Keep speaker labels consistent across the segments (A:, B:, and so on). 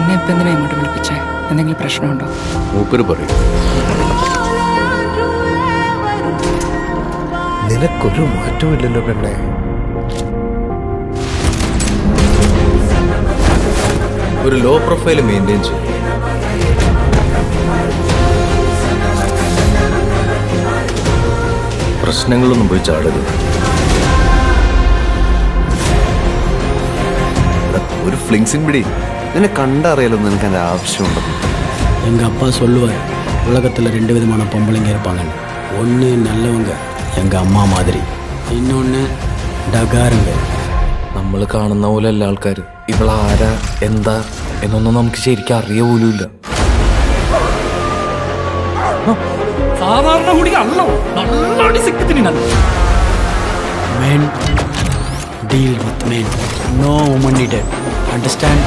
A: എന്നെ ഇപ്പം എന്തിനാ ഇങ്ങോട്ട് വിളിപ്പിച്ചേ? എന്തെങ്കിലും പ്രശ്നമുണ്ടോ?
B: മൂപ്പര് പറയും.
C: നിനക്കൊരു മാറ്റവും ഇല്ലല്ലോ പെണ്ണെ.
B: ഒരു ലോ പ്രൊഫൈൽ മെയിൻറ്റെയിൻ ചെയ്യും. പ്രശ്നങ്ങളൊന്നും പോയി ചാടരുത്. ഒരു ഫ്ലിങ്സിൻ പിടി.
C: നിന്നെ കണ്ടറിയാലോ നിനക്ക് എൻ്റെ ആവശ്യമുണ്ടെന്ന്.
D: எங்கள் அப்பா சொல்லுவார், உலகத்தில் 2 விதமான பொம்பளைங்க இருப்பாங்கன்னு. ஒன்று நல்லவங்க, எங்கள் அம்மா மாதிரி. இன்னொன்று ഡകാറുണ്ട്.
E: നമ്മൾ കാണുന്ന പോലെ അല്ല ആൾക്കാർ. ഇവളാരാ എന്താ എന്നൊന്നും നമുക്ക് ശരിക്കും അറിയ പോലുമില്ല. സാധാരണ കൂടി അല്ല,
D: Men deal with men. No woman needed. Understand?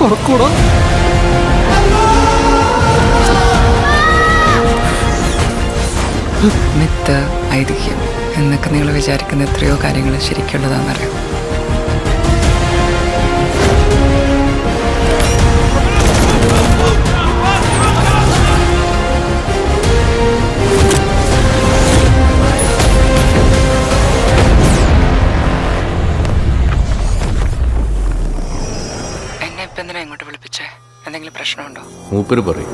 E: പറക്കൂടാ.
A: മിത്ത്, ഐതിഹ്യം എന്നൊക്കെ നിങ്ങൾ വിചാരിക്കുന്ന എത്രയോ കാര്യങ്ങൾ ശരിക്കുള്ളതാണെന്നറിയാം. എന്നെ ഇപ്പം എന്തിനാ ഇങ്ങോട്ട് വിളിപ്പിച്ചേ? എന്തെങ്കിലും പ്രശ്നമുണ്ടോ?
B: മൂപ്പര് പറയും.